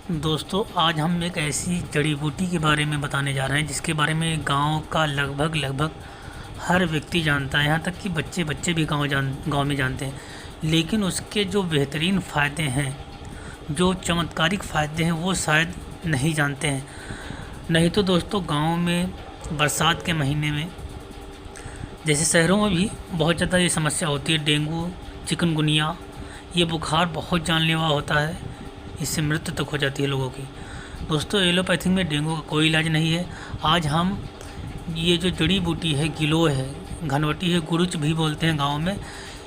दोस्तों आज हम एक ऐसी जड़ी बूटी के बारे में बताने जा रहे हैं जिसके बारे में गांव का लगभग हर व्यक्ति जानता है। यहाँ तक कि बच्चे बच्चे भी गांव में जानते हैं, लेकिन उसके जो बेहतरीन फ़ायदे हैं, जो चमत्कारिक फ़ायदे हैं, वो शायद नहीं जानते हैं। नहीं तो दोस्तों गांव में बरसात के महीने में, जैसे शहरों में भी बहुत ज़्यादा ये समस्या होती है, डेंगू, चिकनगुनिया, ये बुखार बहुत जानलेवा होता है, इससे मृत्यु तक हो जाती है लोगों की। दोस्तों एलोपैथी में डेंगू का कोई इलाज नहीं है। आज हम ये जो जड़ी बूटी है, गिलोय है, घनवटी है, गुरुच भी बोलते हैं गाँव में,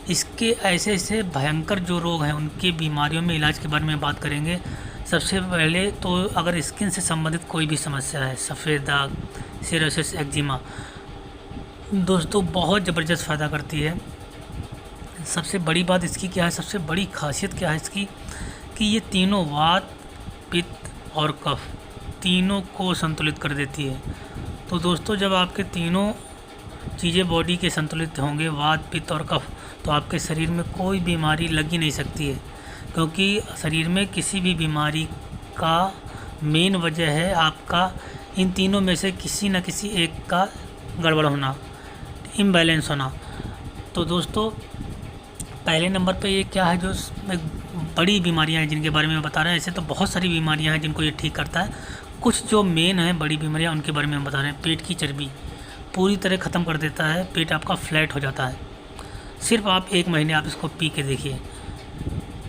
इसके ऐसे ऐसे भयंकर जो रोग हैं उनके बीमारियों में इलाज के बारे में बात करेंगे। सबसे पहले तो अगर स्किन से संबंधित कोई भी समस्या है, सफ़ेद दाग, सिरोसिस, एक्जिमा, दोस्तों बहुत ज़बरदस्त फ़ायदा करती है। सबसे बड़ी बात इसकी क्या है, सबसे बड़ी खासियत क्या है इसकी, कि ये तीनों वात, पित्त और कफ तीनों को संतुलित कर देती है। तो दोस्तों जब आपके तीनों चीज़ें बॉडी के संतुलित होंगे, वात, पित्त और कफ, तो आपके शरीर में कोई बीमारी लग ही नहीं सकती है। क्योंकि शरीर में किसी भी बीमारी का मेन वजह है आपका इन तीनों में से किसी न किसी एक का गड़बड़ होना, इम्बैलेंस होना। तो दोस्तों पहले नंबर पे ये क्या है, जो बड़ी बीमारियां हैं जिनके बारे में बता रहे हैं। ऐसे तो बहुत सारी बीमारियां हैं जिनको ये ठीक करता है, कुछ जो मेन है बड़ी बीमारियां उनके बारे में हम बता रहे हैं। पेट की चर्बी पूरी तरह ख़त्म कर देता है, पेट आपका फ्लैट हो जाता है। सिर्फ आप 1 महीने आप इसको पी के देखिए।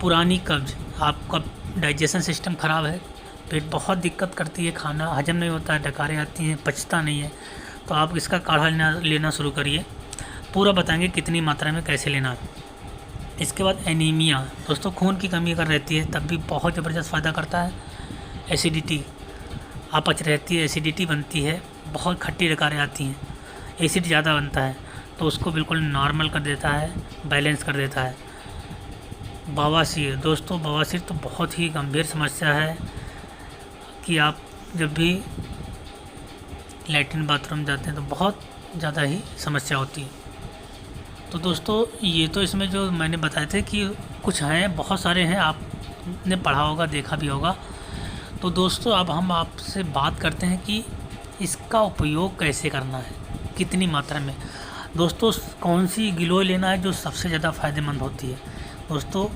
पुरानी कब्ज, आपका डाइजेशन सिस्टम ख़राब है, पेट बहुत दिक्कत करती है, खाना हजम नहीं होता है, डकारें आती हैं, पचता नहीं है, तो आप इसका काढ़ा लेना शुरू करिए। पूरा बताएंगे कितनी मात्रा में कैसे लेना है। इसके बाद एनीमिया, दोस्तों खून की कमी अगर रहती है तब भी बहुत ज़बरदस्त फ़ायदा करता है। एसिडिटी, अपच रहती है, एसिडिटी बनती है, बहुत खट्टी डकारें आती हैं, एसिड ज़्यादा बनता है, तो उसको बिल्कुल नॉर्मल कर देता है, बैलेंस कर देता है। बवासीर, दोस्तों बवासीर तो बहुत ही गंभीर समस्या है कि आप जब भी लैट्रिन बाथरूम जाते हैं तो बहुत ज़्यादा ही समस्या होती है। तो दोस्तों ये तो इसमें जो मैंने बताए थे कि कुछ हैं, बहुत सारे हैं, आपने पढ़ा होगा, देखा भी होगा। तो दोस्तों अब हम आपसे बात करते हैं कि इसका उपयोग कैसे करना है, कितनी मात्रा में। दोस्तों कौन सी गिलोय लेना है जो सबसे ज़्यादा फ़ायदेमंद होती है। दोस्तों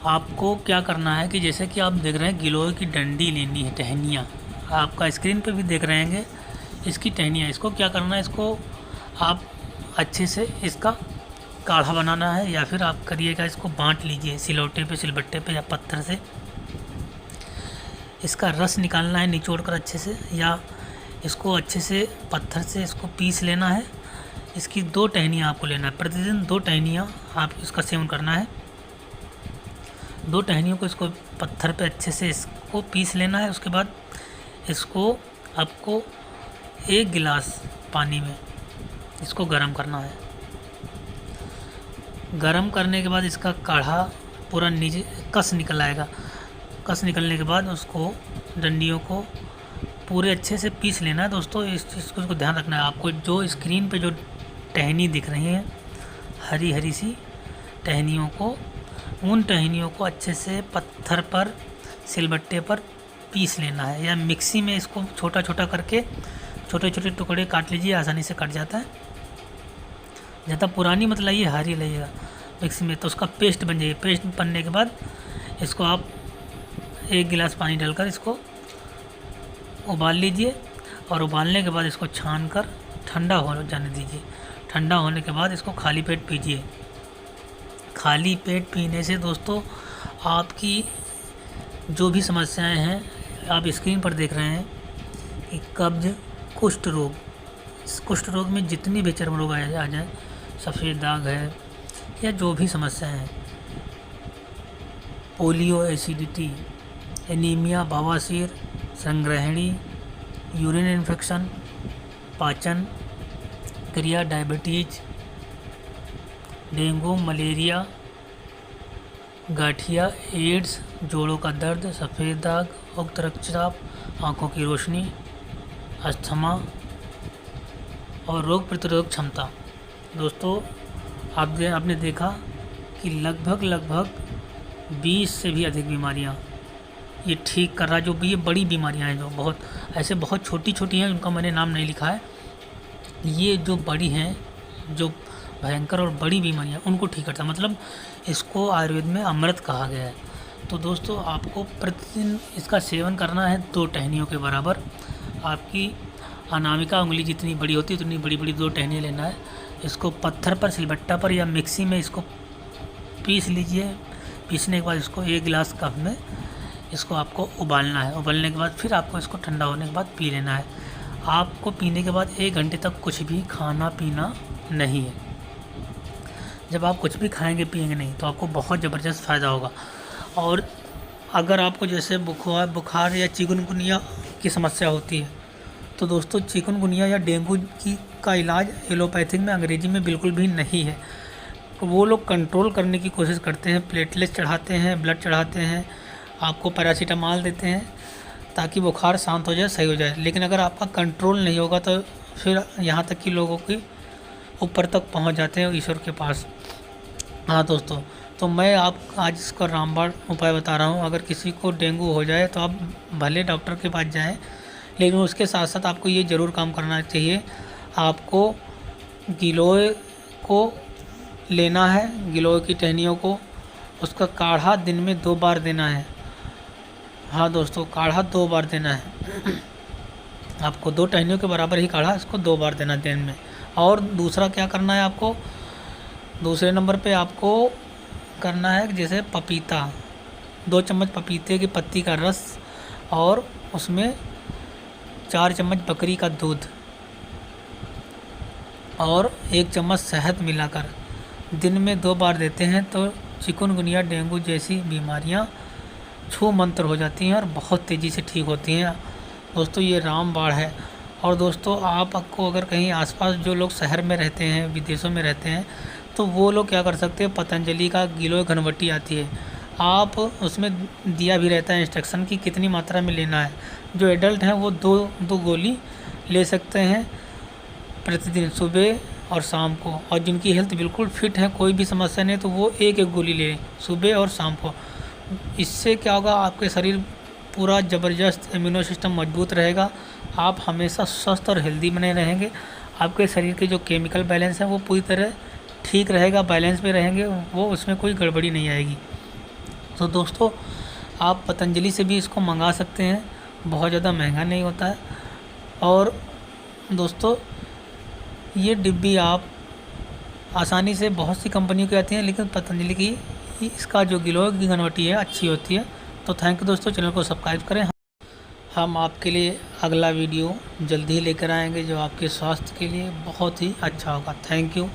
आपको क्या करना है कि जैसे कि आप देख रहे हैं गिलोय की डंडी लेनी है, टहनियाँ, आपका स्क्रीन पे भी देख रहे हैं इसकी टहनियाँ। इसको क्या करना है, इसको आप अच्छे से इसका काढ़ा बनाना है, या फिर आप करिएगा इसको बांट लीजिए सिलौटे पे, सिलबट्टे पे या पत्थर से। इसका रस निकालना है निचोड़ कर अच्छे से, या इसको अच्छे से पत्थर से इसको पीस लेना है। इसकी 2 टहनियाँ आपको लेना है, प्रतिदिन 2 टहनियाँ आप इसका सेवन करना है। 2 टहनियों को इसको पत्थर पे अच्छे से इसको पीस लेना है। उसके बाद इसको आपको 1 गिलास पानी में इसको गर्म करना है। गर्म करने के बाद इसका काढ़ा पूरा नीचे कस निकल आएगा। कस निकलने के बाद उसको डंडियों को पूरे अच्छे से पीस लेना है। दोस्तों इस चीज़ को ध्यान रखना है। आपको जो स्क्रीन पे जो टहनी दिख रही हैं, हरी हरी सी टहनियों को, उन टहनियों को अच्छे से पत्थर पर, सिलबट्टे पर पीस लेना है, या मिक्सी में इसको छोटा छोटा करके छोटे छोटे टुकड़े काट लीजिए, आसानी से कट जाता है। ज़्यादा पुरानी मत लाइए, हरी लाइएगा मिक्सी में, तो उसका पेस्ट बन जाइए। पेस्ट बनने के बाद इसको आप 1 गिलास पानी डालकर इसको उबाल लीजिए, और उबालने के बाद इसको छान कर ठंडा हो जाने दीजिए। ठंडा होने के बाद इसको खाली पेट पीजिए। खाली पेट पीने से दोस्तों आपकी जो भी समस्याएं हैं, आप स्क्रीन पर देख रहे हैं कि कब्ज, कुष्ठ रोग, कुष्ठ रोग में जितनी भी चर्म रोग आ जाए, सफ़ेद दाग है या जो भी समस्याएं हैं, पोलियो, एसिडिटी, एनीमिया, बवासीर, संग्रहणी, यूरिन इन्फेक्शन, पाचन क्रिया, डायबिटीज, डेंगू, मलेरिया, गठिया, एड्स, जोड़ों का दर्द, सफ़ेद दाग, उक्त रक्तचाप, आँखों की रोशनी, अस्थमा और रोग प्रतिरोधक क्षमता। दोस्तों आपने देखा कि लगभग 20 से भी अधिक बीमारियां ये ठीक कर रहा है। जो भी ये बड़ी बीमारियां हैं, जो बहुत ऐसे बहुत छोटी छोटी हैं, उनका मैंने नाम नहीं लिखा है, ये जो बड़ी हैं, जो भयंकर और बड़ी बीमारियां, उनको ठीक करता है। मतलब इसको आयुर्वेद में अमृत कहा गया है। तो दोस्तों आपको प्रतिदिन इसका सेवन करना है 2 टहनियों के बराबर। आपकी अनामिका उंगली जितनी बड़ी होती है उतनी बड़ी बड़ी 2 टहनियाँ लेना है। इसको पत्थर पर, सिलबट्टा पर या मिक्सी में इसको पीस लीजिए। पीसने के बाद इसको 1 गिलास कप में इसको आपको उबालना है। उबालने के बाद फिर आपको इसको ठंडा होने के बाद पी लेना है। आपको पीने के बाद 1 घंटे तक कुछ भी खाना पीना नहीं है। जब आप कुछ भी खाएंगे पिएंगे नहीं तो आपको बहुत ज़बरदस्त फ़ायदा होगा। और अगर आपको जैसे बुखार या चिकनगुनिया की समस्या होती है तो दोस्तों चिकनगुनिया या डेंगू का इलाज एलोपैथिक में, अंग्रेजी में बिल्कुल भी नहीं है। तो वो लोग कंट्रोल करने की कोशिश करते हैं, प्लेटलेट चढ़ाते हैं, ब्लड चढ़ाते हैं, आपको पैरासीटामॉल देते हैं ताकि बुखार शांत हो जाए, सही हो जाए। लेकिन अगर आपका कंट्रोल नहीं होगा तो फिर यहाँ तक कि लोगों की ऊपर तक पहुँच जाते हैं, ईश्वर के पास। हाँ दोस्तों, तो मैं आप आज इसका रामबाण उपाय बता रहा हूँ। अगर किसी को डेंगू हो जाए तो आप भले डॉक्टर के पास जाएं, लेकिन उसके साथ साथ आपको ये ज़रूर काम करना चाहिए। आपको गिलोय को लेना है, गिलोय की टहनियों को, उसका काढ़ा दिन में 2 बार देना है। हाँ दोस्तों, काढ़ा 2 बार देना है। आपको 2 टहनियों के बराबर ही काढ़ा इसको 2 बार देना दिन में। और दूसरा क्या करना है आपको, दूसरे नंबर पे आपको करना है जैसे पपीता, 2 चम्मच पपीते की पत्ती का रस और उसमें 4 चम्मच बकरी का दूध और 1 चम्मच शहद मिलाकर दिन में 2 बार देते हैं तो चिकनगुनिया, डेंगू जैसी बीमारियां छू मंतर हो जाती हैं और बहुत तेज़ी से ठीक होती हैं। दोस्तों ये रामबाण है। और दोस्तों आपको अगर कहीं आसपास जो लोग शहर में रहते हैं, विदेशों में रहते हैं, तो वो लोग क्या कर सकते हैं, पतंजलि का गिलोय घनवटी आती है, आप उसमें दिया भी रहता है इंस्ट्रक्शन की कितनी मात्रा में लेना है। जो एडल्ट हैं वो 2 गोली ले सकते हैं प्रतिदिन, सुबह और शाम को। और जिनकी हेल्थ बिल्कुल फिट है, कोई भी समस्या नहीं, तो वो 1 गोली लें सुबह और शाम को। इससे क्या होगा, आपके शरीर पूरा ज़बरदस्त इम्यूनो सिस्टम मजबूत रहेगा, आप हमेशा स्वस्थ और हेल्दी बने रहेंगे। आपके शरीर के जो केमिकल बैलेंस है वो पूरी तरह ठीक रहेगा, बैलेंस में रहेंगे, वो उसमें कोई गड़बड़ी नहीं आएगी। तो दोस्तों आप पतंजलि से भी इसको मंगा सकते हैं, बहुत ज़्यादा महंगा नहीं होता है। और दोस्तों ये डिब्बी आप आसानी से, बहुत सी कंपनियों की आती हैं, लेकिन पतंजलि की इसका जो गिलोय की घनवटी है अच्छी होती है। तो थैंक यू दोस्तों, चैनल को सब्सक्राइब करें। हम आपके लिए अगला वीडियो जल्दी ही लेकर आएंगे जो आपके स्वास्थ्य के लिए बहुत ही अच्छा होगा। Thank you.